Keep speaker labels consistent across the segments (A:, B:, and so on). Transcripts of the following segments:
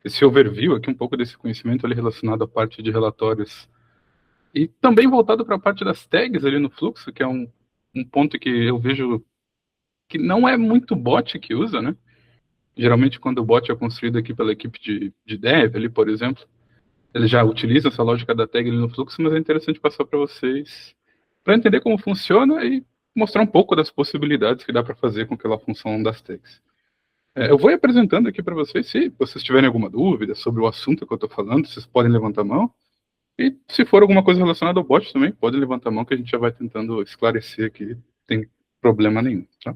A: esse overview aqui, um pouco desse conhecimento ali relacionado à parte de relatórios e também voltado para a parte das tags ali no fluxo, que é um ponto que eu vejo que não é muito bot que usa, né? Geralmente, quando o bot é construído aqui pela equipe de dev, ali, por exemplo, ele já utiliza essa lógica da tag ali no fluxo, mas é interessante passar para vocês para entender como funciona e mostrar um pouco das possibilidades que dá para fazer com aquela função das tags. Eu vou ir apresentando aqui para vocês, se vocês tiverem alguma dúvida sobre o assunto que eu estou falando, vocês podem levantar a mão. E se for alguma coisa relacionada ao bot também, podem levantar a mão que a gente já vai tentando esclarecer aqui, não tem problema nenhum, tá?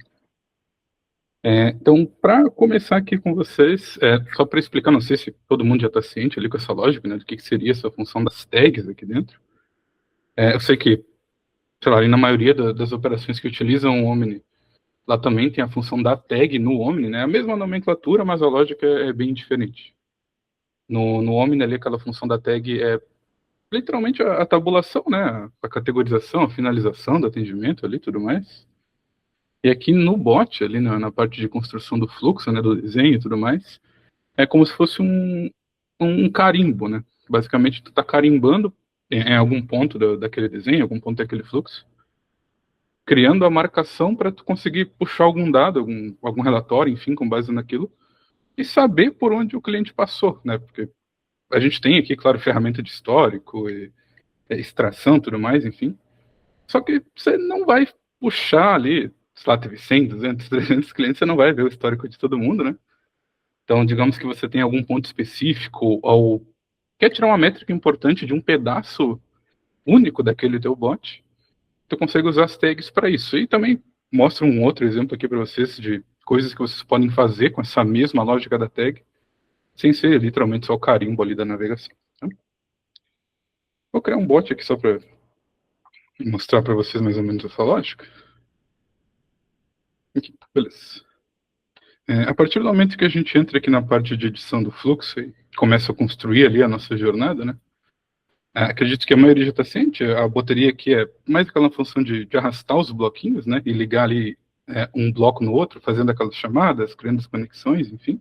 A: Então, para começar aqui com vocês, só para explicar, não sei se todo mundo já está ciente ali com essa lógica, né, do que seria essa função das tags aqui dentro. Eu sei que, sei lá, ali na maioria das operações que utilizam o Omni, lá também tem a função da tag no Omni, né, a mesma nomenclatura, mas a lógica é bem diferente. No Omni ali, aquela função da tag é literalmente a tabulação, né, a categorização, a finalização do atendimento ali, tudo mais. E aqui no bot, ali na parte de construção do fluxo, né, do desenho e tudo mais, é como se fosse um carimbo, né? Basicamente, tu está carimbando em algum ponto daquele desenho, algum ponto daquele fluxo, criando a marcação para tu conseguir puxar algum dado, algum relatório, enfim, com base naquilo, e saber por onde o cliente passou, né? Porque a gente tem aqui, claro, ferramenta de histórico, e extração, tudo mais, enfim. Só que você não vai puxar ali, sei lá, teve 100, 200, 300 clientes, você não vai ver o histórico de todo mundo, né? Então, digamos que você tem algum ponto específico ou quer tirar uma métrica importante de um pedaço único daquele teu bot, tu consegue usar as tags para isso. E também mostra um outro exemplo aqui para vocês de coisas que vocês podem fazer com essa mesma lógica da tag, sem ser literalmente só o carimbo ali da navegação. Tá? Vou criar um bot aqui só para mostrar para vocês mais ou menos essa lógica. Aqui, beleza. A partir do momento que a gente entra aqui na parte de edição do fluxo e começa a construir ali a nossa jornada, né? Acredito que a maioria já está ciente, a bateria aqui é mais aquela função de arrastar os bloquinhos, né, e ligar ali um bloco no outro, fazendo aquelas chamadas, criando as conexões, enfim.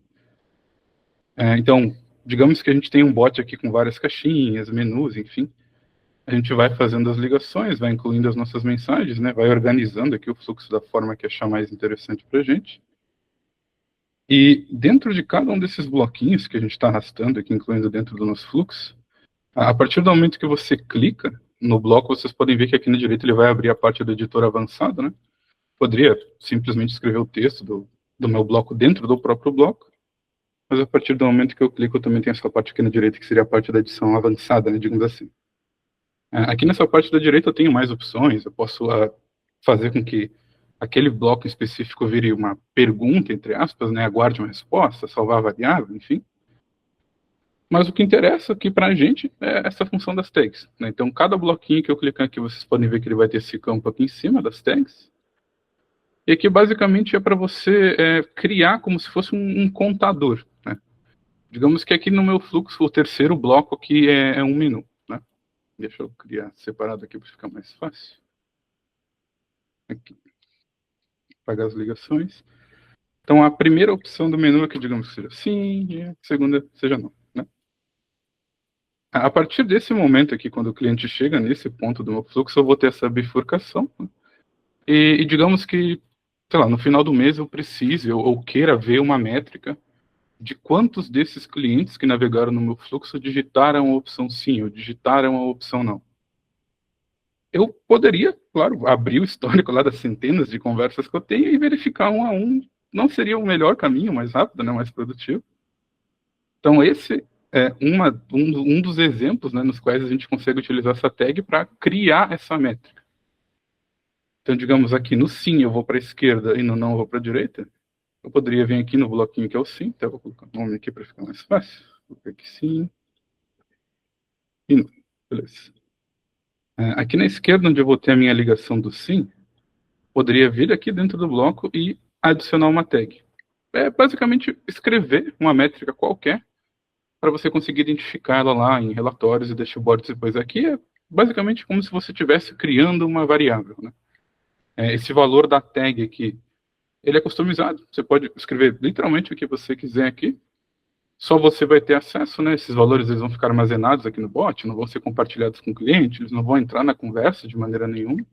A: Então, digamos que a gente tem um bot aqui com várias caixinhas, menus, enfim. A gente vai fazendo as ligações, vai incluindo as nossas mensagens, né, vai organizando aqui o fluxo da forma que achar mais interessante para a gente. E dentro de cada um desses bloquinhos que a gente está arrastando aqui, incluindo dentro do nosso fluxo, a partir do momento que você clica no bloco, vocês podem ver que aqui na direita ele vai abrir a parte do editor avançado, né? Poderia simplesmente escrever o texto do meu bloco dentro do próprio bloco, mas a partir do momento que eu clico, eu também tenho essa parte aqui na direita, que seria a parte da edição avançada, né, digamos assim. Aqui nessa parte da direita eu tenho mais opções, eu posso fazer com que aquele bloco específico vire uma pergunta, entre aspas, né, aguarde uma resposta, salvar a variável, enfim. Mas o que interessa aqui para a gente é essa função das tags, né? Então, cada bloquinho que eu clicar aqui, vocês podem ver que ele vai ter esse campo aqui em cima das tags. E aqui, basicamente, é para você criar como se fosse um contador, né? Digamos que aqui no meu fluxo, o terceiro bloco aqui é um menu, né? Deixa eu criar separado aqui para ficar mais fácil. Aqui. Apagar as ligações. Então, a primeira opção do menu aqui, digamos que seja sim, e a segunda seja não, né? A partir desse momento aqui, quando o cliente chega nesse ponto do meu fluxo, eu vou ter essa bifurcação. Né? E digamos que, sei lá, no final do mês eu precise ou queira ver uma métrica de quantos desses clientes que navegaram no meu fluxo digitaram a opção sim ou digitaram a opção não. Eu poderia, claro, abrir o histórico lá das centenas de conversas que eu tenho e verificar um a um. Não seria o melhor caminho, mais rápido, né, mais produtivo. Então, esse é um dos exemplos, né, nos quais a gente consegue utilizar essa tag para criar essa métrica. Então, digamos aqui, no sim eu vou para a esquerda e no não eu vou para a direita. Eu poderia vir aqui no bloquinho que é o sim, então eu vou colocar o nome aqui para ficar mais fácil. Vou colocar aqui sim e não. Beleza. Aqui na esquerda, onde eu vou ter a minha ligação do sim, poderia vir aqui dentro do bloco e adicionar uma tag. É basicamente escrever uma métrica qualquer para você conseguir identificar ela lá em relatórios e dashboards depois. Aqui é basicamente como se você estivesse criando uma variável. Né? Esse valor da tag aqui, ele é customizado. Você pode escrever literalmente o que você quiser aqui. só você vai ter acesso, né? Esses valores eles vão ficar armazenados aqui no bot, não vão ser compartilhados com o cliente, eles não vão entrar na conversa de maneira nenhuma.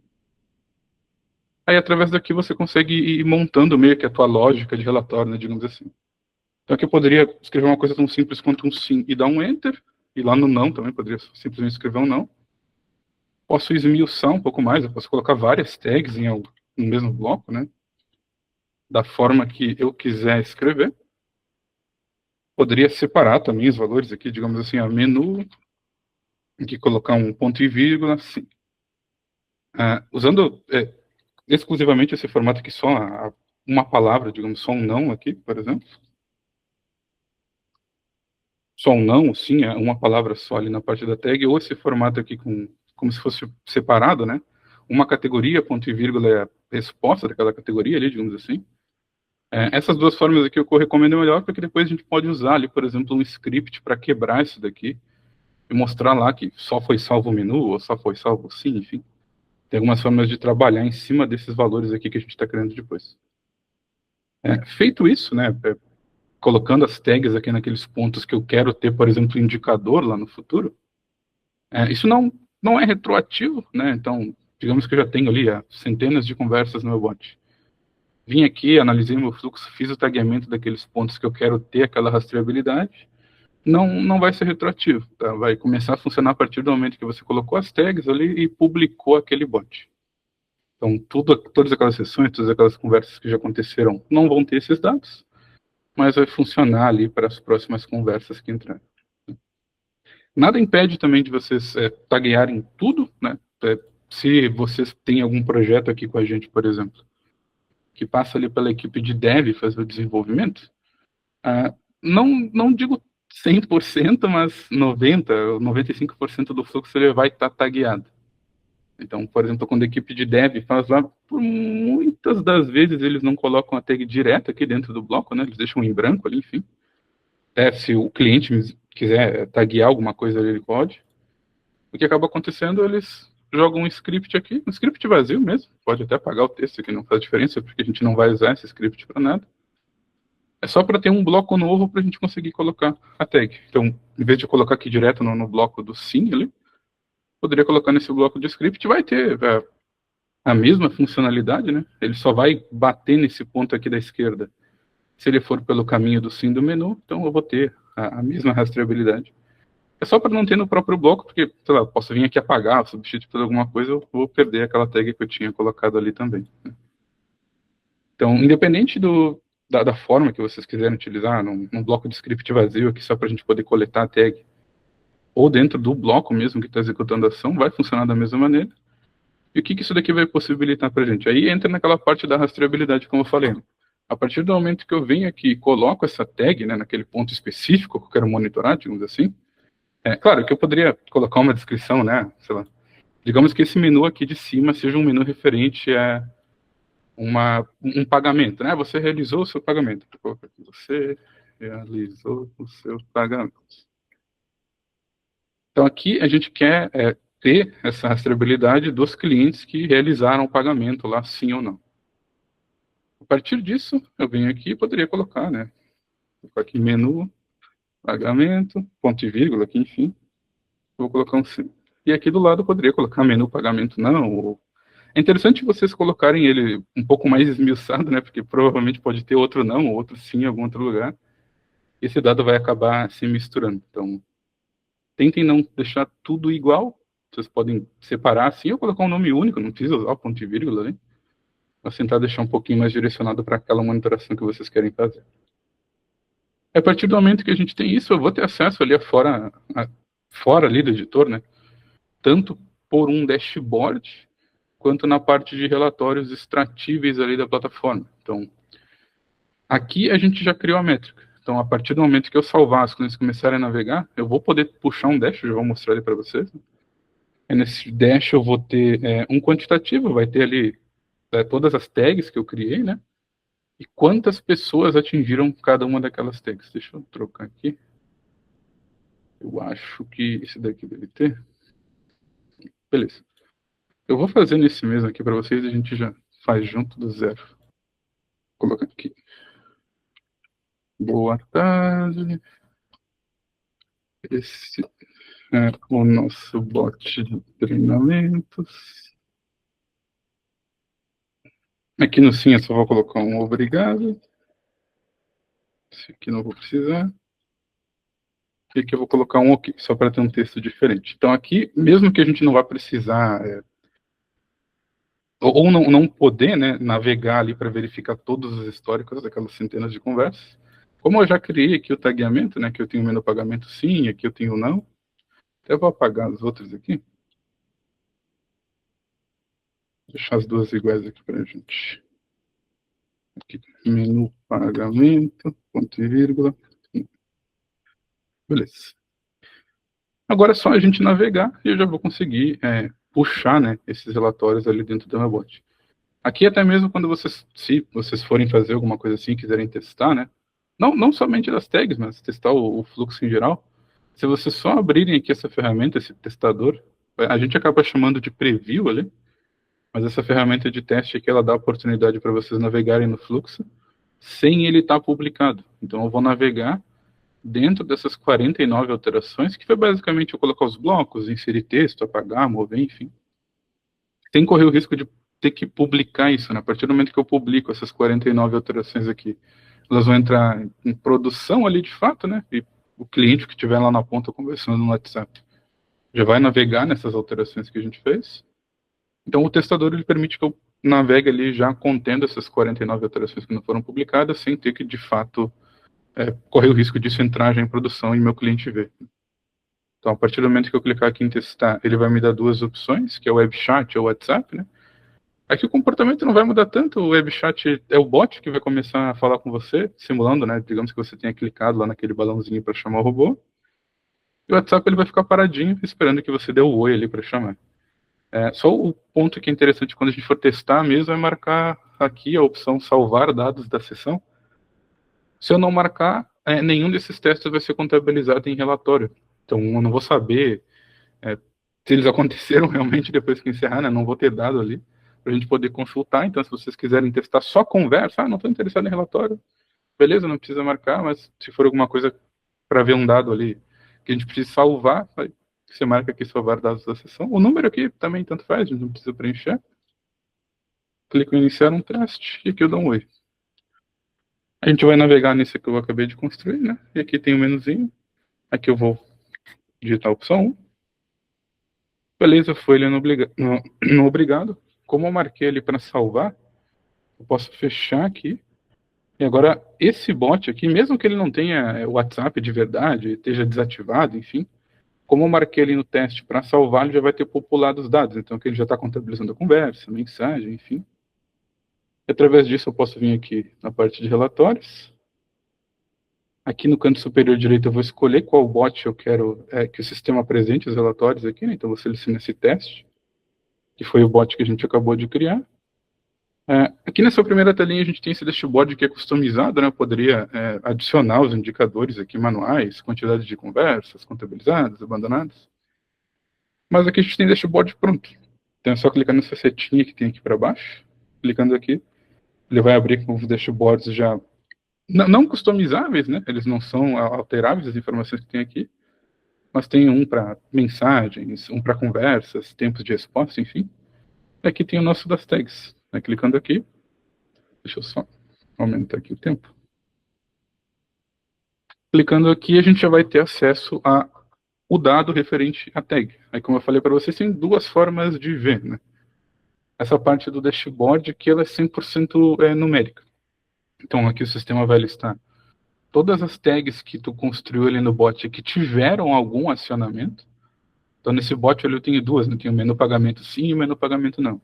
A: Aí, através daqui, você consegue ir montando meio que a tua lógica de relatório, né, digamos assim. Então, aqui eu poderia escrever uma coisa tão simples quanto um sim e dar um enter, e lá no não também poderia simplesmente escrever um não. Posso esmiuçar um pouco mais, eu posso colocar várias tags no mesmo bloco, né? Da forma que eu quiser escrever. Poderia separar também os valores aqui, digamos assim, a menu, aqui colocar um ponto e vírgula, assim. Usando exclusivamente esse formato aqui, só uma palavra, digamos, só um não aqui, por exemplo. Só um não, sim, é uma palavra só ali na parte da tag, ou esse formato aqui como se fosse separado, né? Uma categoria, ponto e vírgula é a resposta daquela categoria ali, digamos assim. Essas duas formas aqui eu recomendo melhor, porque depois a gente pode usar ali, por exemplo, um script para quebrar isso daqui e mostrar lá que só foi salvo o menu, ou só foi salvo o sim, enfim. Tem algumas formas de trabalhar em cima desses valores aqui que a gente está criando depois. Feito isso, né, colocando as tags aqui naqueles pontos que eu quero ter, por exemplo, indicador lá no futuro, isso não é retroativo, né? Então, digamos que eu já tenho ali centenas de conversas no meu bot. Vim aqui, analisei meu fluxo, fiz o tagueamento daqueles pontos que eu quero ter aquela rastreabilidade. Não vai ser retroativo, tá? Vai começar a funcionar a partir do momento que você colocou as tags ali e publicou aquele bot. Então, todas aquelas sessões, todas aquelas conversas que já aconteceram não vão ter esses dados, mas vai funcionar ali para as próximas conversas que entrarem. Nada impede também de vocês taguearem tudo, né? Se vocês têm algum projeto aqui com a gente, por exemplo, que passa ali pela equipe de dev fazer o desenvolvimento, não digo 100%, mas 90%, 95% do fluxo ele vai estar tagueado. Então, por exemplo, quando a equipe de dev faz lá, por muitas das vezes eles não colocam a tag direta aqui dentro do bloco, né? Eles deixam em branco ali, enfim. Se o cliente quiser taguear alguma coisa ali, ele pode. O que acaba acontecendo, eles jogam um script aqui, um script vazio mesmo, pode até apagar o texto aqui, não faz diferença, porque a gente não vai usar esse script para nada. É só para ter um bloco novo para a gente conseguir colocar a tag. Então, em vez de colocar aqui direto no bloco do sim ali, poderia colocar nesse bloco de script, vai ter a mesma funcionalidade, né? Ele só vai bater nesse ponto aqui da esquerda se ele for pelo caminho do sim do menu, então eu vou ter a mesma rastreabilidade. É só para não ter no próprio bloco, porque, sei lá, posso vir aqui apagar, substituir por alguma coisa, eu vou perder aquela tag que eu tinha colocado ali também. Então, independente da forma que vocês quiserem utilizar, num bloco de script vazio aqui só para a gente poder coletar a tag, ou dentro do bloco mesmo que está executando a ação, vai funcionar da mesma maneira. E o que isso daqui vai possibilitar para a gente? Aí entra naquela parte da rastreabilidade, como eu falei. A partir do momento que eu venho aqui e coloco essa tag, né, naquele ponto específico que eu quero monitorar, digamos assim, claro que eu poderia colocar uma descrição, né, sei lá, digamos que esse menu aqui de cima seja um menu referente a um pagamento, né, você realizou o seu pagamento. Você realizou o seu pagamento. Então aqui a gente quer ter essa rastreabilidade dos clientes que realizaram o pagamento lá, sim ou não. A partir disso, eu venho aqui e poderia colocar, né? Colocar aqui menu, pagamento, ponto e vírgula aqui, enfim. Vou colocar um sim. E aqui do lado eu poderia colocar menu, pagamento não. É interessante vocês colocarem ele um pouco mais esmiuçado, né? Porque provavelmente pode ter outro não, ou outro sim em algum outro lugar. Esse dado vai acabar se misturando. Então, tentem não deixar tudo igual. Vocês podem separar assim ou colocar um nome único, não precisa usar o ponto e vírgula ali. Mas tentar deixar um pouquinho mais direcionado para aquela monitoração que vocês querem fazer. A partir do momento que a gente tem isso, eu vou ter acesso ali fora ali do editor, né? Tanto por um dashboard, quanto na parte de relatórios extratíveis ali da plataforma. Então, aqui a gente já criou a métrica. Então, a partir do momento que eu salvar, quando eles começarem a navegar, eu vou poder puxar um dash, eu já vou mostrar ele para vocês. Nesse dash eu vou ter um quantitativo, vai ter ali todas as tags que eu criei, né? E quantas pessoas atingiram cada uma daquelas tags. Deixa eu trocar aqui. Eu acho que esse daqui deve ter. Beleza. Eu vou fazendo esse mesmo aqui para vocês e a gente já faz junto do zero. Vou colocar aqui. Boa tarde. Esse é o nosso bot de treinamentos. Aqui no sim eu só vou colocar um obrigado. Esse aqui não vou precisar. E aqui eu vou colocar um ok, só para ter um texto diferente. Então aqui, mesmo que a gente não vá precisar, ou não poder, né, navegar ali para verificar todos os históricos daquelas centenas de conversas, como eu já criei aqui o tagueamento, né, que eu tenho o menu pagamento sim, aqui eu tenho o não, até vou apagar os outros aqui, deixar as duas iguais aqui para a gente. Aqui, menu pagamento, ponto e vírgula, beleza. Agora é só a gente navegar e eu já vou conseguir puxar, né, esses relatórios ali dentro do meu bot. Aqui até mesmo quando vocês, se vocês forem fazer alguma coisa assim, quiserem testar, né? Não somente das tags, mas testar o fluxo em geral. Se vocês só abrirem aqui essa ferramenta, esse testador, a gente acaba chamando de preview ali, mas essa ferramenta de teste aqui, ela dá a oportunidade para vocês navegarem no fluxo sem ele estar publicado. Então eu vou navegar dentro dessas 49 alterações, que foi basicamente eu colocar os blocos, inserir texto, apagar, mover, enfim. Sem correr o risco de ter que publicar isso, né? A partir do momento que eu publico essas 49 alterações aqui, elas vão entrar em produção ali de fato, né? E o cliente que estiver lá na ponta conversando no WhatsApp já vai navegar nessas alterações que a gente fez. Então o testador ele permite que eu navegue ali já contendo essas 49 alterações que não foram publicadas, sem ter que de fato correr o risco disso entrar já em produção e meu cliente ver. Então, a partir do momento que eu clicar aqui em testar, ele vai me dar duas opções, que é o web chat ou o WhatsApp, né? Aqui o comportamento não vai mudar tanto, o webchat é o bot que vai começar a falar com você, simulando, né? Digamos que você tenha clicado lá naquele balãozinho para chamar o robô. E o WhatsApp ele vai ficar paradinho, esperando que você dê o oi ali para chamar. Só o ponto que é interessante quando a gente for testar mesmo é marcar aqui a opção salvar dados da sessão. Se eu não marcar, nenhum desses testes vai ser contabilizado em relatório. Então eu não vou saber se eles aconteceram realmente depois que encerrar, né? Não vou ter dado ali para a gente poder consultar. Então, se vocês quiserem testar só conversa, não estou interessado em relatório, beleza, não precisa marcar, mas se for alguma coisa para ver um dado ali que a gente precisa salvar, você marca aqui salvar dados da sessão. O número aqui também tanto faz, a gente não precisa preencher. Clico em iniciar um teste e aqui eu dou um oi. A gente vai navegar nesse que eu acabei de construir, né? E aqui tem o menuzinho. Aqui eu vou digitar a opção 1. Beleza, foi ele no obrigado. Como eu marquei ali para salvar, eu posso fechar aqui. E agora, esse bot aqui, mesmo que ele não tenha o WhatsApp de verdade, esteja desativado, enfim, como eu marquei ali no teste para salvar, ele já vai ter populado os dados. Então, aqui ele já está contabilizando a conversa, mensagem, enfim. E através disso, eu posso vir aqui na parte de relatórios. Aqui no canto superior direito, eu vou escolher qual bot eu quero que o sistema apresente os relatórios aqui, né? Então, eu vou selecionar esse teste, que foi o bot que a gente acabou de criar. Aqui nessa primeira telinha a gente tem esse dashboard que é customizado, né? Eu poderia adicionar os indicadores aqui manuais, quantidade de conversas contabilizadas, abandonadas. Mas aqui a gente tem dashboard pronto. Então é só clicar nessa setinha que tem aqui para baixo. Clicando aqui, ele vai abrir com os dashboards já não customizáveis, né? Eles não são alteráveis as informações que tem aqui, mas tem um para mensagens, um para conversas, tempos de resposta, enfim. E aqui tem o nosso das tags. Clicando aqui, deixa eu só aumentar aqui o tempo. Clicando aqui, a gente já vai ter acesso a o dado referente à tag. Aí, como eu falei para vocês, tem duas formas de ver, né? Essa parte do dashboard que ela é 100% numérica. Então, aqui o sistema vai listar todas as tags que tu construiu ali no bot que tiveram algum acionamento. Então, nesse bot eu tenho duas, né? Tem o menu pagamento sim e o menu pagamento não.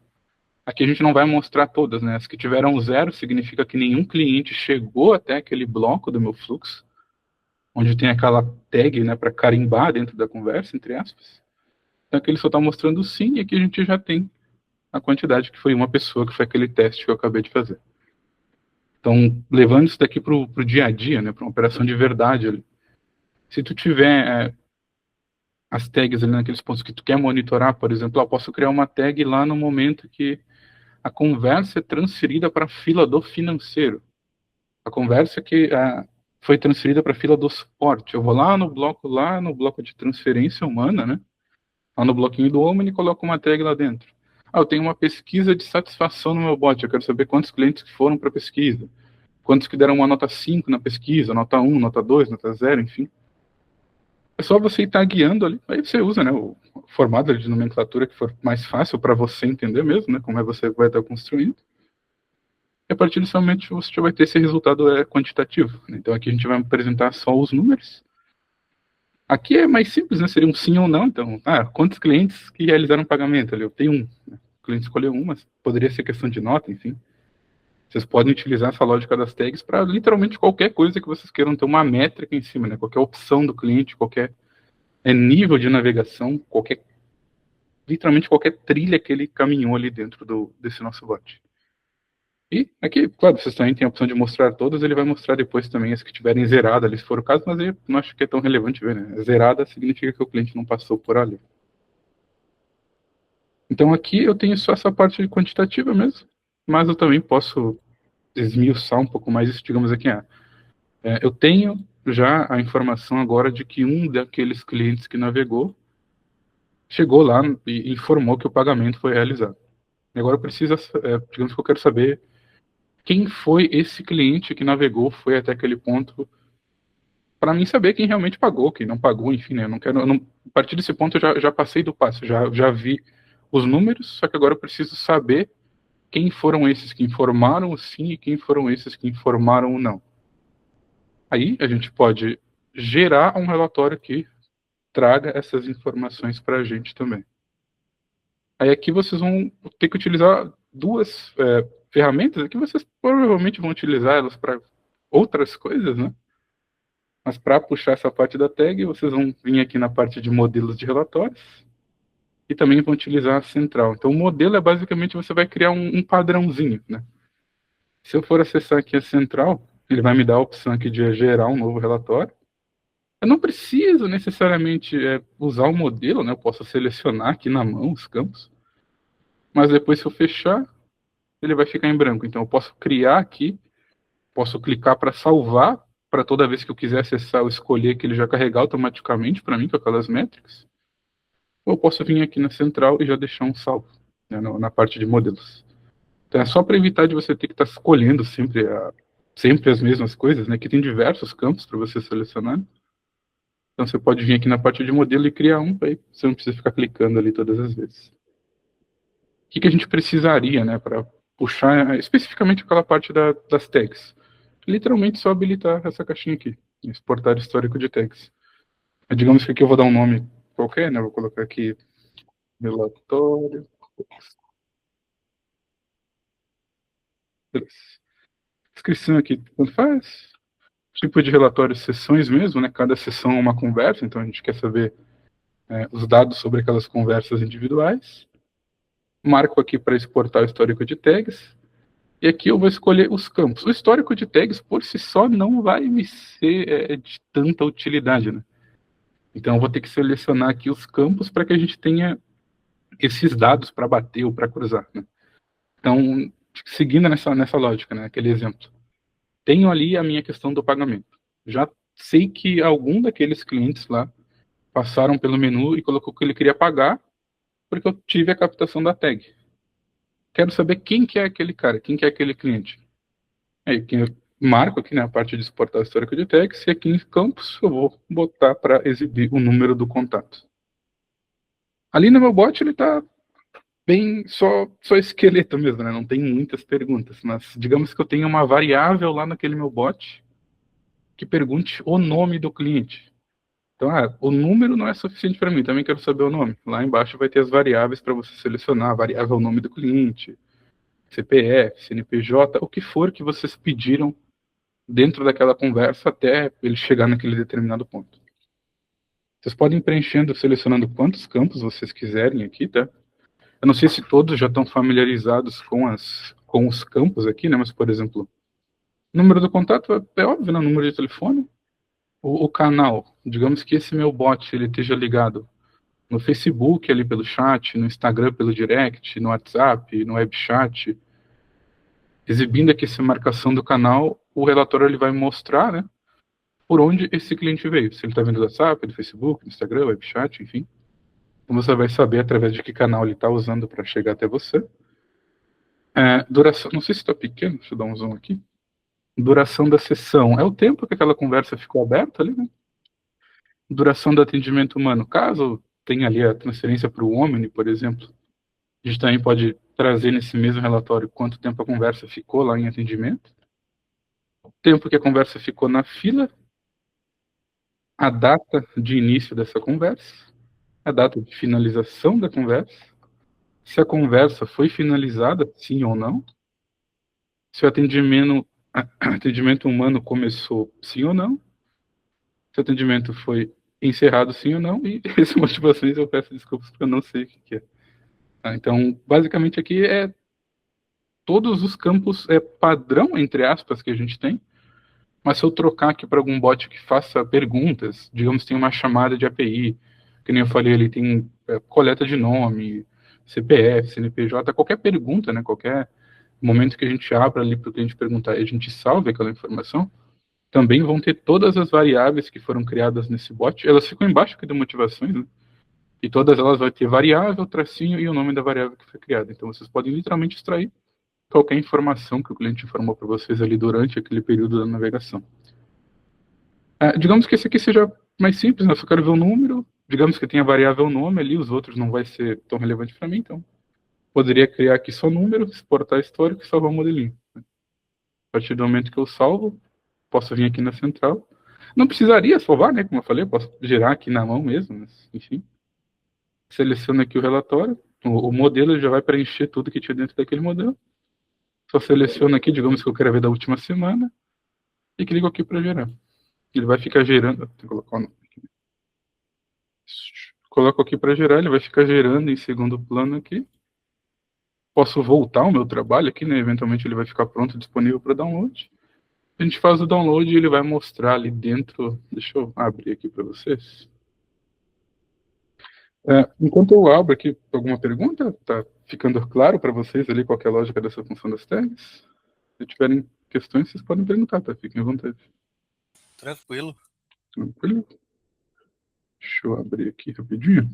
A: Aqui a gente não vai mostrar todas, né? As que tiveram zero significa que nenhum cliente chegou até aquele bloco do meu fluxo, onde tem aquela tag, né, para carimbar dentro da conversa, entre aspas. Então aqui ele só está mostrando sim, e aqui a gente já tem a quantidade que foi uma pessoa, que foi aquele teste que eu acabei de fazer. Então, levando isso daqui para o dia a dia, né, para uma operação de verdade ali. Se tu tiver as tags ali naqueles pontos que tu quer monitorar, por exemplo, eu posso criar uma tag lá no momento que a conversa é transferida para a fila do financeiro. A conversa que foi transferida para a fila do suporte. Eu vou lá no bloco de transferência humana, né? Lá no bloquinho do Omni e coloco uma tag lá dentro. Ah, eu tenho uma pesquisa de satisfação no meu bot. Eu quero saber quantos clientes que foram para a pesquisa. Quantos que deram uma nota 5 na pesquisa, nota 1, nota 2, nota 0, enfim. É só você estar guiando ali. Aí você usa, né, o formato de nomenclatura que for mais fácil para você entender mesmo, né, como é você vai estar construindo. E a partir desse momento você já vai ter esse resultado quantitativo. Então aqui a gente vai apresentar só os números. Aqui é mais simples, né? Seria um sim ou não. Então, quantos clientes que realizaram pagamento ali? Eu tenho um. Né? O cliente escolheu um, mas poderia ser questão de nota, enfim. Vocês podem utilizar essa lógica das tags para literalmente qualquer coisa que vocês queiram ter uma métrica em cima, né? Qualquer opção do cliente, qualquer nível de navegação, literalmente qualquer trilha que ele caminhou ali dentro desse nosso bot. E aqui, claro, vocês também têm a opção de mostrar todas, ele vai mostrar depois também as que tiverem zerada ali, se for o caso, mas eu não acho que é tão relevante ver, né? Zerada significa que o cliente não passou por ali. Então aqui eu tenho só essa parte quantitativa mesmo, mas eu também posso esmiuçar um pouco mais isso, digamos aqui, eu tenho já a informação agora de que um daqueles clientes que navegou chegou lá e informou que o pagamento foi realizado. E agora precisa, digamos que eu quero saber quem foi esse cliente que navegou, foi até aquele ponto, para mim saber quem realmente pagou, quem não pagou, enfim, né? A partir desse ponto eu já passei do passo, já vi os números, só que agora eu preciso saber quem foram esses que informaram o sim e quem foram esses que informaram o não. Aí a gente pode gerar um relatório que traga essas informações para a gente também. Aí aqui vocês vão ter que utilizar duas ferramentas, aqui vocês provavelmente vão utilizar elas para outras coisas, né? Mas para puxar essa parte da tag, vocês vão vir aqui na parte de modelos de relatórios e também vão utilizar a central. Então o modelo é basicamente você vai criar um padrãozinho, né? Se eu for acessar aqui a central, ele vai me dar a opção aqui de gerar um novo relatório. Eu não preciso necessariamente usar o modelo, né? Eu posso selecionar aqui na mão os campos. Mas depois, se eu fechar, ele vai ficar em branco. Então, eu posso criar aqui, posso clicar para salvar, para toda vez que eu quiser acessar, eu escolher que ele já carregar automaticamente para mim, com aquelas métricas. Ou eu posso vir aqui na central e já deixar um salvo, né, na parte de modelos. Então, é só para evitar de você ter que estar escolhendo sempre as mesmas coisas, né? Que tem diversos campos para você selecionar. Então, você pode vir aqui na parte de modelo e criar um, aí você não precisa ficar clicando ali todas as vezes. O que a gente precisaria, né, para puxar especificamente aquela parte das tags? Literalmente só habilitar essa caixinha aqui, exportar histórico de tags. Digamos que aqui eu vou dar um nome qualquer, né, vou colocar aqui relatório. Beleza. Descrição aqui, tanto faz. Tipo de relatório, sessões mesmo, né, cada sessão é uma conversa, então a gente quer saber os dados sobre aquelas conversas individuais. Marco aqui para exportar o histórico de tags. E aqui eu vou escolher os campos. O histórico de tags por si só não vai me ser de tanta utilidade, né? Então eu vou ter que selecionar aqui os campos para que a gente tenha esses dados para bater ou para cruzar, né? Então, seguindo nessa lógica, né? Aquele exemplo. Tenho ali a minha questão do pagamento. Já sei que algum daqueles clientes lá passaram pelo menu e colocou que ele queria pagar porque eu tive a captação da tag. Quero saber quem que é aquele cara, quem que é aquele cliente. Aí eu marco aqui, né, a parte de exportar o histórico de tags, e aqui em campos eu vou botar para exibir o número do contato. Ali no meu bot ele está bem só esqueleto mesmo, né? Não tem muitas perguntas, mas digamos que eu tenha uma variável lá naquele meu bot que pergunte o nome do cliente. Então, o número não é suficiente para mim, também quero saber o nome. Lá embaixo vai ter as variáveis para você selecionar, a variável nome do cliente, CPF, CNPJ, o que for que vocês pediram dentro daquela conversa até ele chegar naquele determinado ponto. Vocês podem ir preenchendo, selecionando quantos campos vocês quiserem aqui, tá? Eu não sei se todos já estão familiarizados com os campos aqui, né? Mas, por exemplo, número do contato é óbvio, né? Número de telefone. O canal, digamos que esse meu bot ele esteja ligado no Facebook ali pelo chat, no Instagram pelo direct, no WhatsApp, no webchat, exibindo aqui essa marcação do canal, o relatório ele vai mostrar, né? por onde esse cliente veio. Se ele está vindo do WhatsApp, do Facebook, do Instagram, webchat, enfim. Então você vai saber através de que canal ele está usando para chegar até você. Duração, não sei se está pequeno, deixa eu dar um zoom aqui. Duração da sessão é o tempo que aquela conversa ficou aberta ali, né? Duração do atendimento humano, caso tenha ali a transferência para o Omni, por exemplo, a gente também pode trazer nesse mesmo relatório quanto tempo a conversa ficou lá em atendimento, o tempo que a conversa ficou na fila, a data de início dessa conversa, a data de finalização da conversa, se a conversa foi finalizada, sim ou não, se o atendimento humano começou, sim ou não, se o atendimento foi encerrado, sim ou não, e essas motivações eu peço desculpas porque eu não sei o que é. Então, basicamente aqui é todos os campos padrão, entre aspas, que a gente tem, mas se eu trocar aqui para algum bot que faça perguntas, digamos, tem uma chamada de API, que nem eu falei, ele tem coleta de nome, CPF, CNPJ, qualquer pergunta, né, qualquer momento que a gente abra ali para o cliente perguntar e a gente salve aquela informação, também vão ter todas as variáveis que foram criadas nesse bot, elas ficam embaixo aqui de motivações, né? E todas elas vão ter variável, tracinho e o nome da variável que foi criada. Então vocês podem literalmente extrair qualquer informação que o cliente informou para vocês ali durante aquele período da navegação. Digamos que esse aqui seja mais simples, né? Eu só quero ver o número, digamos que tenha variável nome ali, os outros não vai ser tão relevante para mim, então poderia criar aqui só número, exportar histórico e salvar o modelinho. A partir do momento que eu salvo, posso vir aqui na central. Não precisaria salvar, né? Como eu falei, eu posso gerar aqui na mão mesmo, mas, enfim. Seleciono aqui o relatório, o modelo já vai preencher tudo que tinha dentro daquele modelo. Só seleciono aqui, digamos que eu quero ver da última semana, e clico aqui para gerar. Ele vai ficar gerando. Tem que colocar o nome aqui. Coloco aqui para gerar, ele vai ficar gerando em segundo plano aqui. Posso voltar o meu trabalho aqui, né? Eventualmente ele vai ficar pronto, disponível para download. A gente faz o download e ele vai mostrar ali dentro. Deixa eu abrir aqui para vocês. Enquanto eu abro aqui, alguma pergunta? Tá ficando claro para vocês ali qual é a lógica dessa função das tags? Se tiverem questões, vocês podem perguntar, tá? Fiquem à vontade.
B: Tranquilo.
A: Tranquilo? Deixa eu abrir aqui rapidinho.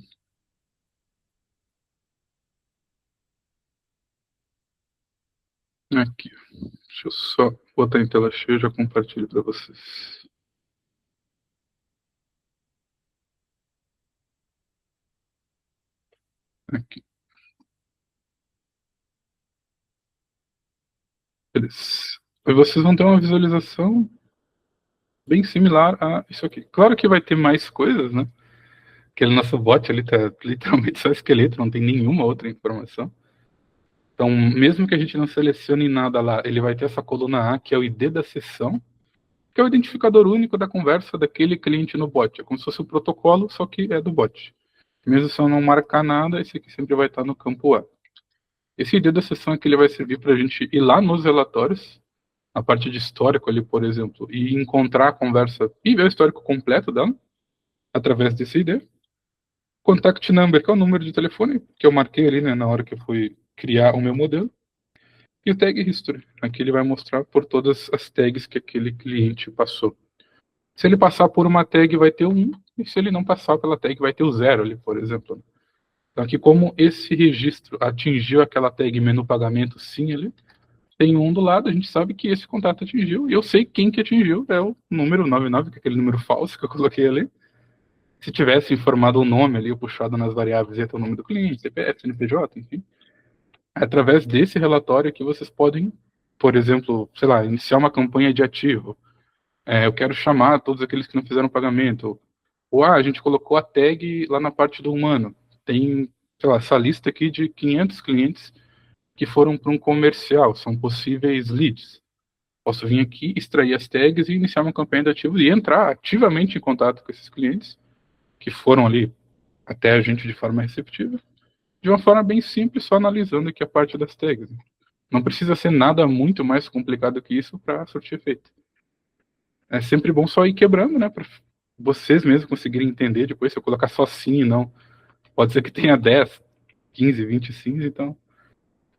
A: Aqui. Deixa eu só botar em tela cheia e já compartilho para vocês. Aqui. Beleza. Aí vocês vão ter uma visualização bem similar a isso aqui. Claro que vai ter mais coisas, né? Aquele nosso bot ali tá literalmente só esqueleto, não tem nenhuma outra informação. Então, mesmo que a gente não selecione nada lá, ele vai ter essa coluna A, que é o ID da sessão, que é o identificador único da conversa daquele cliente no bot. É como se fosse o protocolo, só que é do bot. Mesmo se eu não marcar nada, esse aqui sempre vai estar no campo A. Esse ID da sessão aqui ele vai servir para a gente ir lá nos relatórios, a parte de histórico ali, por exemplo, e encontrar a conversa e ver o histórico completo dela, através desse ID. Contact number, que é o número de telefone que eu marquei ali, né, na hora que eu fui criar o meu modelo. E o tag history, aqui ele vai mostrar por todas as tags que aquele cliente passou. Se ele passar por uma tag, vai ter o 1, e se ele não passar pela tag, vai ter o 0 ali, por exemplo. Então, aqui, como esse registro atingiu aquela tag menu pagamento, sim, ali, tem um do lado, a gente sabe que esse contato atingiu, e eu sei quem que atingiu, é o número 99, que é aquele número falso que eu coloquei ali. Se tivesse informado o nome ali, puxado nas variáveis, ia ter o nome do cliente, CPF, CNPJ, enfim. Através desse relatório aqui, vocês podem, por exemplo, sei lá, iniciar uma campanha de ativo. Eu quero chamar todos aqueles que não fizeram pagamento. Ou, a gente colocou a tag lá na parte do humano. Tem, sei lá, essa lista aqui de 500 clientes que foram para um comercial, são possíveis leads. Posso vir aqui, extrair as tags e iniciar uma campanha de ativo e entrar ativamente em contato com esses clientes que foram ali até a gente de forma receptiva, de uma forma bem simples, só analisando aqui a parte das tags. Não precisa ser nada muito mais complicado que isso para surtir efeito. É sempre bom só ir quebrando, né, para vocês mesmos conseguirem entender depois. Se eu colocar só sim e não, pode ser que tenha 10, 15, 20 sims, então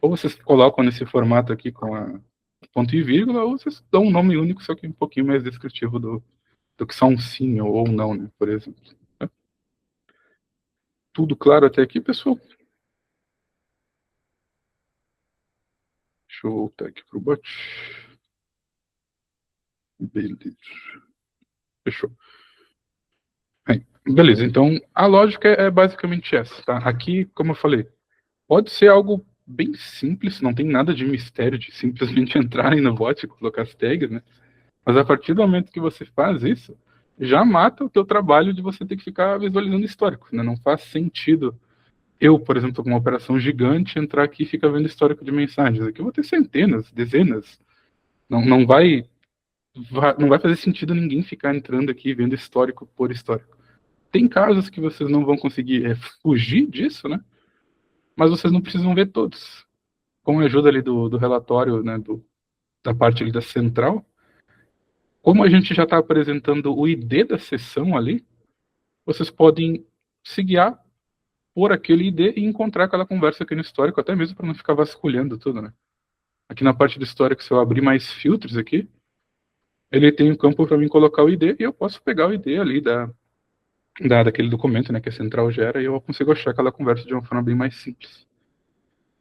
A: ou vocês colocam nesse formato aqui com a ponto e vírgula, ou vocês dão um nome único, só que um pouquinho mais descritivo do que só um sim ou não, né, por exemplo. Tudo claro até aqui, pessoal? Deixa eu voltar aqui pro bot. Beleza. Fechou. Aí, beleza, então a lógica é basicamente essa, tá? Aqui, como eu falei, pode ser algo bem simples, não tem nada de mistério de simplesmente entrarem no bot e colocar as tags, né? Mas a partir do momento que você faz isso, já mata o teu trabalho de você ter que ficar visualizando histórico, né? Não faz sentido eu, por exemplo, com uma operação gigante, entrar aqui e ficar vendo histórico de mensagens. Aqui eu vou ter centenas, dezenas. Não vai fazer sentido ninguém ficar entrando aqui vendo histórico por histórico. Tem casos que vocês não vão conseguir fugir disso, né? Mas vocês não precisam ver todos. Com a ajuda ali do relatório, né, da parte ali da central, como a gente já está apresentando o ID da sessão ali, vocês podem se guiar por aquele ID e encontrar aquela conversa aqui no histórico, até mesmo para não ficar vasculhando tudo, né? Aqui na parte do histórico, se eu abrir mais filtros aqui, ele tem um campo para mim colocar o ID e eu posso pegar o ID ali daquele documento, né, que a central gera, e eu consigo achar aquela conversa de uma forma bem mais simples.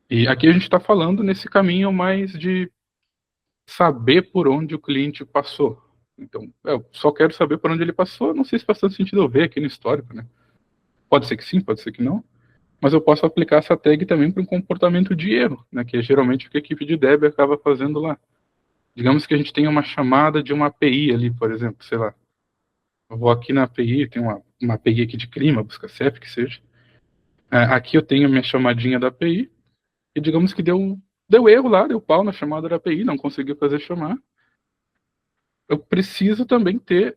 A: E aqui a gente está falando nesse caminho mais de saber por onde o cliente passou. Então, eu só quero saber por onde ele passou, não sei se faz tanto sentido eu ver aqui no histórico, né? Pode ser que sim, pode ser que não, mas eu posso aplicar essa tag também para um comportamento de erro, né, que é geralmente o que a equipe de dev acaba fazendo lá. Digamos que a gente tenha uma chamada de uma API ali, por exemplo, sei lá. Eu vou aqui na API, tem uma API aqui de clima, busca CEP, que seja. Aqui eu tenho a minha chamadinha da API, e digamos que deu erro lá, deu pau na chamada da API, não conseguiu fazer chamar. Eu preciso também ter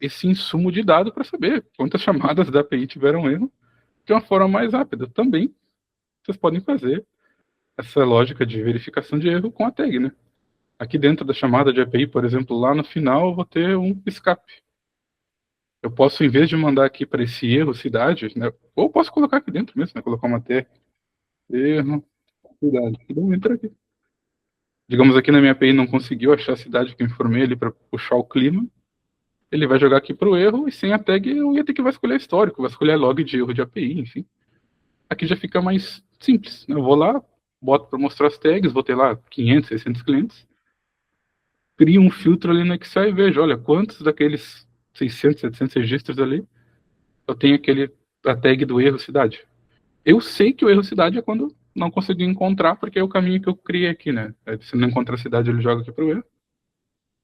A: esse insumo de dado para saber quantas chamadas da API tiveram erro de uma forma mais rápida. Também vocês podem fazer essa lógica de verificação de erro com a tag, né? Aqui dentro da chamada de API, por exemplo, lá no final eu vou ter um escape. Eu posso, em vez de mandar aqui para esse erro cidade, né? Ou posso colocar aqui dentro mesmo, né? Colocar uma tag, erro, cidade. Então entra aqui. Digamos aqui na minha API não conseguiu achar a cidade que eu informei ali para puxar o clima. Ele vai jogar aqui para o erro e sem a tag eu ia ter que vasculhar histórico, vasculhar log de erro de API, enfim. Aqui já fica mais simples, né? Eu vou lá, boto para mostrar as tags, vou ter lá 500, 600 clientes, crio um filtro ali no Excel e vejo, olha, quantos daqueles 600, 700 registros ali eu tenho a tag do erro cidade. Eu sei que o erro cidade é quando não consegui encontrar, porque é o caminho que eu criei aqui, né? Se não encontrar a cidade, ele joga aqui para o erro.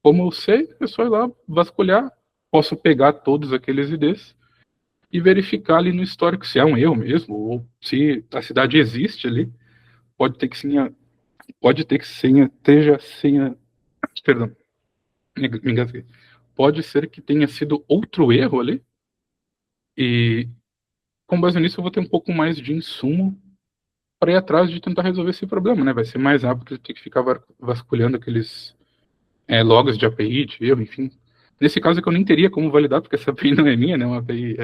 A: Como eu sei, é só ir lá vasculhar, posso pegar todos aqueles IDs e verificar ali no histórico se é um erro mesmo, ou se a cidade existe ali. Pode ter que sim, pode ter que sim, esteja sem, perdão, me engasguei. Pode ser que tenha sido outro erro ali, e com base nisso eu vou ter um pouco mais de insumo para ir atrás de tentar resolver esse problema, né? Vai ser mais rápido ter que ficar vasculhando aqueles logs de API, de erro, enfim. Nesse caso é que eu nem teria como validar, porque essa API não é minha, né? Uma API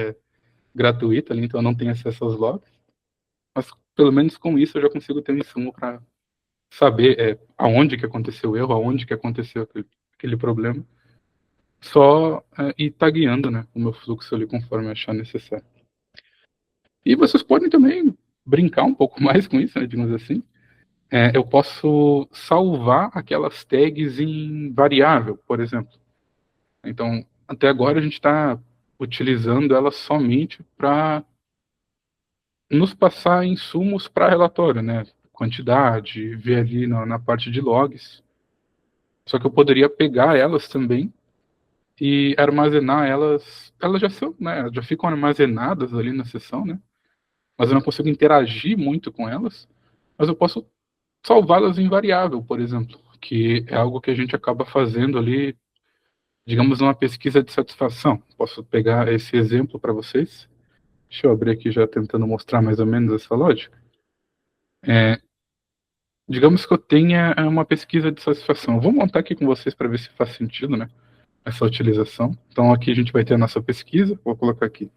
A: gratuita ali, então eu não tenho acesso aos logs. Mas pelo menos com isso eu já consigo ter um insumo para saber aonde que aconteceu o erro, aonde que aconteceu aquele problema. Só ir tagueando, né, o meu fluxo ali conforme eu achar necessário. E vocês podem também brincar um pouco mais com isso, né, digamos assim. Eu posso salvar aquelas tags em variável, por exemplo. Então, até agora a gente está utilizando elas somente para nos passar insumos para relatório, né? Quantidade, ver ali na parte de logs. Só que eu poderia pegar elas também e armazenar elas. Elas já são, né? Já ficam armazenadas ali na sessão, né? Mas eu não consigo interagir muito com elas. Mas eu posso salvá-las em variável, por exemplo, que é algo que a gente acaba fazendo ali, digamos, numa pesquisa de satisfação. Posso pegar esse exemplo para vocês. Deixa eu abrir aqui já tentando mostrar mais ou menos essa lógica. Digamos que eu tenha uma pesquisa de satisfação. Eu vou montar aqui com vocês para ver se faz sentido, né? Essa utilização. Então aqui a gente vai ter a nossa pesquisa. Vou colocar aqui.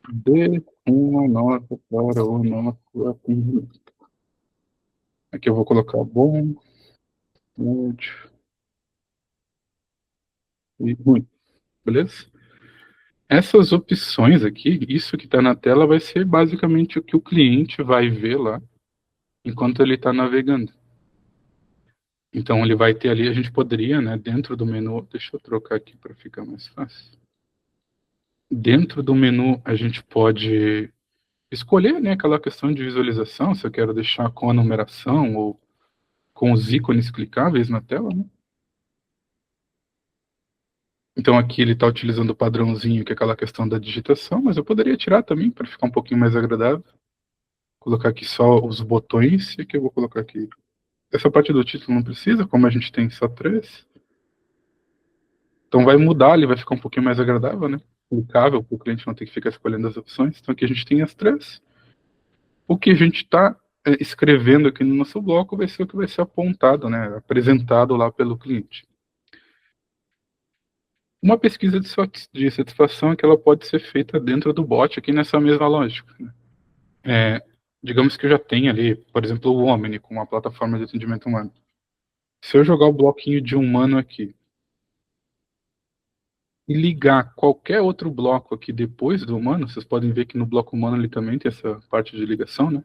A: Dê uma nota para o nosso atendimento. Aqui eu vou colocar bom, médio e ruim. beleza? Essas opções aqui, isso que está na tela, vai ser basicamente o que o cliente vai ver lá enquanto ele está navegando. Então ele vai ter ali, a gente poderia, né, dentro do menu, deixa eu trocar aqui para ficar mais fácil. Dentro do menu a gente pode escolher, né, aquela questão de visualização, se eu quero deixar com a numeração ou com os ícones clicáveis na tela, né? Então aqui ele está utilizando o padrãozinho, que é aquela questão da digitação, mas eu poderia tirar também para ficar um pouquinho mais agradável. Colocar aqui só os botões, e aqui eu vou colocar aqui. Essa parte do título não precisa, como a gente tem só três. Então vai mudar, ele vai ficar um pouquinho mais agradável, né? Clicável, para o cliente não ter que ficar escolhendo as opções. Então aqui a gente tem as três. O que a gente está escrevendo aqui no nosso bloco vai ser o que vai ser apontado, né? Apresentado lá pelo cliente. Uma pesquisa de satisfação é que ela pode ser feita dentro do bot aqui nessa mesma lógica, né? Digamos que eu já tenha ali, por exemplo, o Omni com uma plataforma de atendimento humano. Se eu jogar o bloquinho de humano aqui e ligar qualquer outro bloco aqui depois do humano, vocês podem ver que no bloco humano ele também tem essa parte de ligação, né?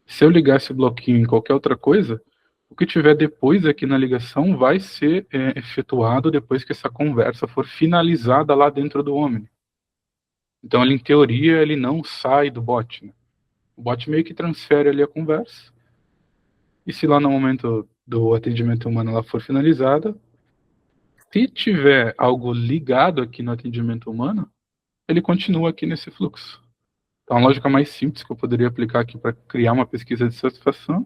A: Se eu ligar esse bloquinho em qualquer outra coisa, o que tiver depois aqui na ligação vai ser efetuado depois que essa conversa for finalizada lá dentro do Omni. Então, ele, em teoria, ele não sai do bot, né? O bot meio que transfere ali a conversa. E se lá no momento do atendimento humano ela for finalizada, se tiver algo ligado aqui no atendimento humano, ele continua aqui nesse fluxo. Então, a lógica mais simples que eu poderia aplicar aqui para criar uma pesquisa de satisfação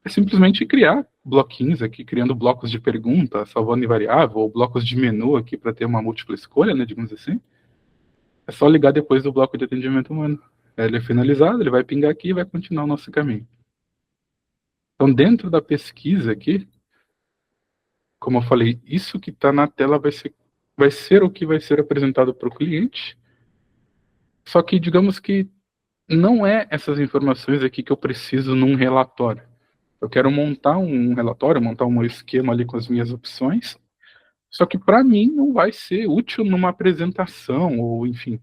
A: é simplesmente criar bloquinhos aqui, criando blocos de pergunta, salvando em variável, ou blocos de menu aqui para ter uma múltipla escolha, né, digamos assim. É só ligar depois do bloco de atendimento humano. Ele é finalizado, ele vai pingar aqui e vai continuar o nosso caminho. Então, dentro da pesquisa aqui, como eu falei, isso que está na tela vai ser o que vai ser apresentado para o cliente. Só que, digamos que não é essas informações aqui que eu preciso num relatório. Eu quero montar um relatório, montar um esquema ali com as minhas opções. Só que para mim não vai ser útil numa apresentação, ou enfim,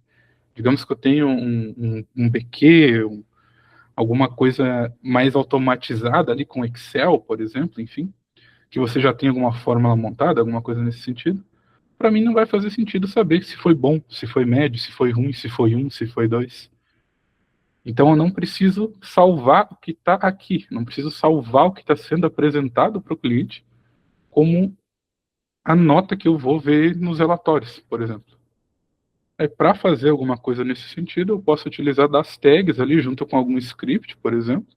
A: digamos que eu tenho um BQ, alguma coisa mais automatizada ali com Excel, por exemplo, enfim, que você já tem alguma fórmula montada, alguma coisa nesse sentido. Para mim não vai fazer sentido saber se foi bom, se foi médio, se foi ruim, se foi um, se foi dois. Então eu não preciso salvar o que está aqui, não preciso salvar o que está sendo apresentado para o cliente como a nota que eu vou ver nos relatórios, por exemplo. Para fazer alguma coisa nesse sentido, eu posso utilizar das tags ali junto com algum script, por exemplo,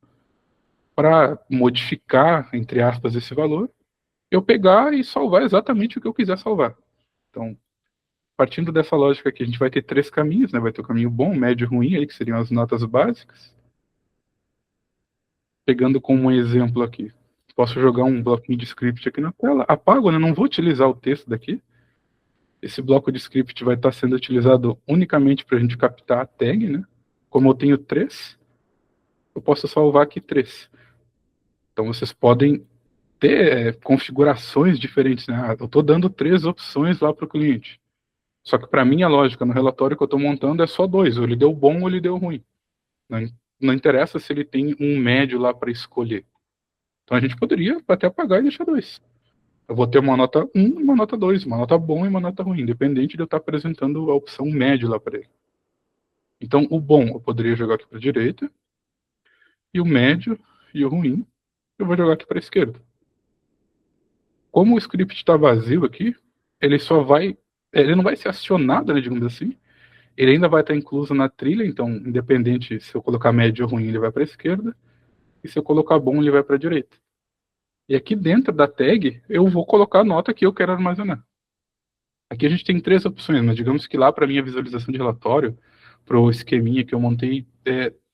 A: para modificar, entre aspas, esse valor, eu pegar e salvar exatamente o que eu quiser salvar. Então, partindo dessa lógica aqui, a gente vai ter três caminhos, né? Vai ter o caminho bom, médio e ruim, aí, que seriam as notas básicas. Pegando como um exemplo aqui, posso jogar um bloquinho de script aqui na tela, apago, né? Não vou utilizar o texto daqui. Esse bloco de script vai estar sendo utilizado unicamente para a gente captar a tag, né? Como eu tenho três, eu posso salvar aqui três. Então vocês podem ter configurações diferentes, né? Eu estou dando três opções lá para o cliente. Só que para mim a lógica no relatório que eu estou montando é só dois, ou ele deu bom ou ele deu ruim. Não, não interessa se ele tem um médio lá para escolher. Então a gente poderia até apagar e deixar dois. Eu vou ter uma nota 1 e uma nota 2, uma nota bom e uma nota ruim, independente de eu estar apresentando a opção médio lá para ele. Então, o bom eu poderia jogar aqui para a direita, e o médio e o ruim eu vou jogar aqui para a esquerda. Como o script está vazio aqui, ele não vai ser acionado, né, digamos assim, ele ainda vai estar incluso na trilha, então, independente se eu colocar médio ou ruim, ele vai para a esquerda, e se eu colocar bom, ele vai para a direita. E aqui dentro da tag, eu vou colocar a nota que eu quero armazenar. Aqui a gente tem três opções, mas digamos que lá para minha visualização de relatório, para o esqueminha que eu montei,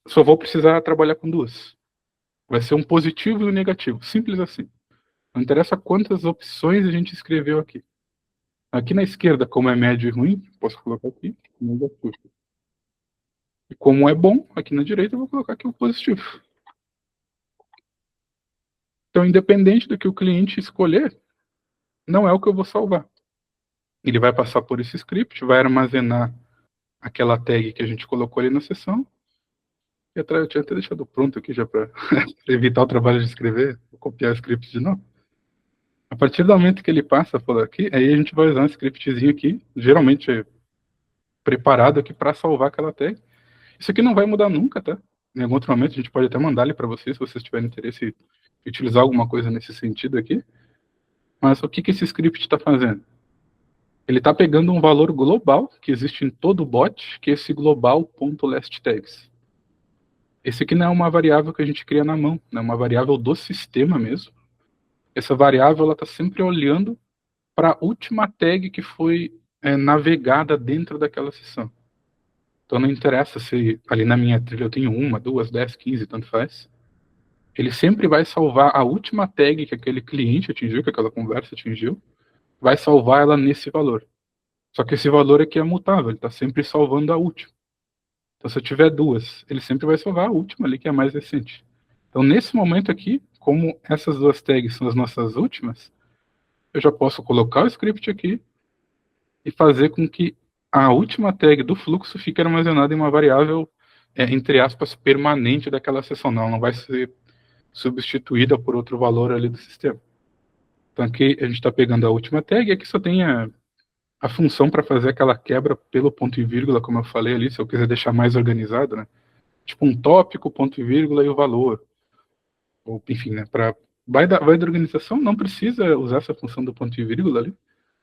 A: só vou precisar trabalhar com duas. Vai ser um positivo e um negativo, simples assim. Não interessa quantas opções a gente escreveu aqui. Aqui na esquerda, como é médio e ruim, posso colocar aqui negativo. E como é bom, aqui na direita eu vou colocar aqui o positivo. Então, independente do que o cliente escolher, não é o que eu vou salvar. Ele vai passar por esse script, vai armazenar aquela tag que a gente colocou ali na sessão. E atrás eu tinha até deixado pronto aqui já para evitar o trabalho de escrever, vou copiar o script de novo. A partir do momento que ele passa por aqui, aí a gente vai usar um scriptzinho aqui, geralmente preparado aqui para salvar aquela tag. Isso aqui não vai mudar nunca, tá? Em algum outro momento a gente pode até mandar ele para vocês, se vocês tiverem interesse em utilizar alguma coisa nesse sentido aqui. Mas o que esse script está fazendo? Ele está pegando um valor global que existe em todo o bot, que é esse global.lastTags. Esse aqui não é uma variável que a gente cria na mão, é uma variável do sistema mesmo. Essa variável está sempre olhando para a última tag que foi navegada dentro daquela sessão. Então não interessa se ali na minha trilha eu tenho 1, 2, 10, 15, tanto faz. Ele sempre vai salvar a última tag que aquele cliente atingiu, que aquela conversa atingiu, vai salvar ela nesse valor. Só que esse valor aqui é mutável, ele está sempre salvando a última. Então, se eu tiver duas, ele sempre vai salvar a última ali, que é a mais recente. Então, nesse momento aqui, como essas duas tags são as nossas últimas, eu já posso colocar o script aqui e fazer com que a última tag do fluxo fique armazenada em uma variável, entre aspas, permanente daquela sessão. Não vai ser substituída por outro valor ali do sistema. Então, aqui a gente está pegando a última tag e aqui só tem a função para fazer aquela quebra pelo ponto e vírgula, como eu falei ali, se eu quiser deixar mais organizado, né? Tipo um tópico, ponto e vírgula e o valor. Ou, enfim, né? Vai da organização, não precisa usar essa função do ponto e vírgula ali.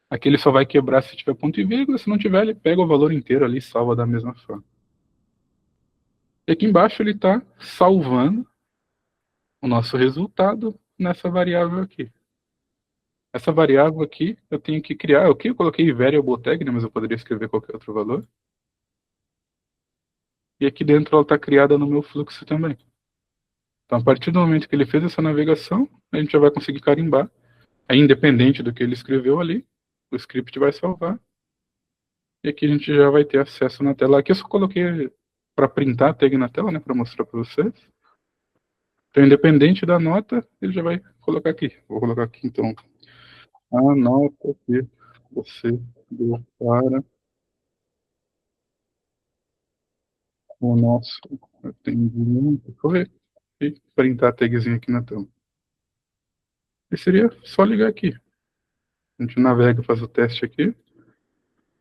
A: Aqui ele só vai quebrar se tiver ponto e vírgula, se não tiver, ele pega o valor inteiro ali e salva da mesma forma. E aqui embaixo ele está salvando o nosso resultado nessa variável aqui. Essa variável aqui eu tenho que criar. Aqui eu coloquei variable tag, né, mas eu poderia escrever qualquer outro valor. E aqui dentro ela está criada no meu fluxo também. Então, a partir do momento que ele fez essa navegação, a gente já vai conseguir carimbar. É independente do que ele escreveu ali, o script vai salvar. E aqui a gente já vai ter acesso na tela. Aqui eu só coloquei para printar a tag na tela, né, para mostrar para vocês. Então, independente da nota, ele já vai colocar aqui. Vou colocar aqui, então, a nota que você deu para o nosso atendimento. Deixa eu ver. E printar a tagzinha aqui na tela. E seria só ligar aqui. A gente navega, faz o teste aqui.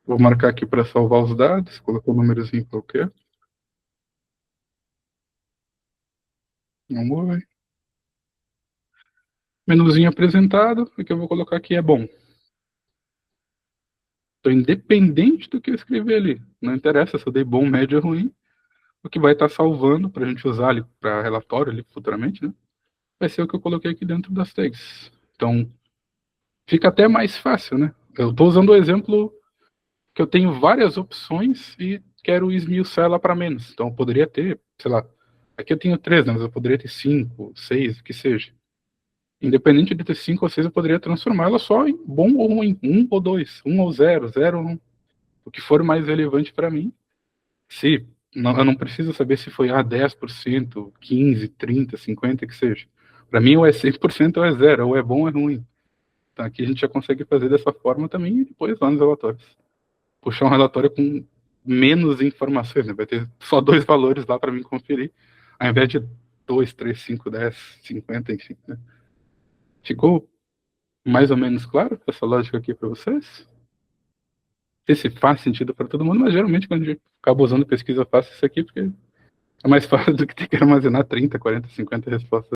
A: Vou marcar aqui para salvar os dados, colocar um númerozinho qualquer. Vamos ver. Menuzinho apresentado, o que eu vou colocar aqui é bom. Então, independente do que eu escrever ali, não interessa se eu dei bom, médio ou ruim, o que vai estar salvando para a gente usar ali para relatório ali futuramente, né? Vai ser o que eu coloquei aqui dentro das tags. Então, fica até mais fácil, né? Eu estou usando o exemplo que eu tenho várias opções e quero esmiuçar ela para menos. Então, eu poderia ter, sei lá, aqui eu tenho 3, né, mas eu poderia ter 5, 6, o que seja. Independente de ter 5 ou 6, eu poderia transformá-la só em bom ou ruim, 1 ou 2, 1 ou 0, 0 ou 1. O que for mais relevante para mim. Se eu não preciso saber se foi 10%, 15, 30, 50, que seja. Para mim, ou é 100% ou é 0, ou é bom ou é ruim. Então, aqui a gente já consegue fazer dessa forma também e depois lá nos relatórios. Puxar um relatório com menos informações, né? Vai ter só 2 valores lá para mim conferir, ao invés de 2, 3, 5, 10, 50, enfim. Né? Ficou mais ou menos claro essa lógica aqui para vocês? Não sei se faz sentido para todo mundo, mas geralmente quando a gente acaba usando pesquisa, eu faço isso aqui porque é mais fácil do que ter que armazenar 30, 40, 50 respostas.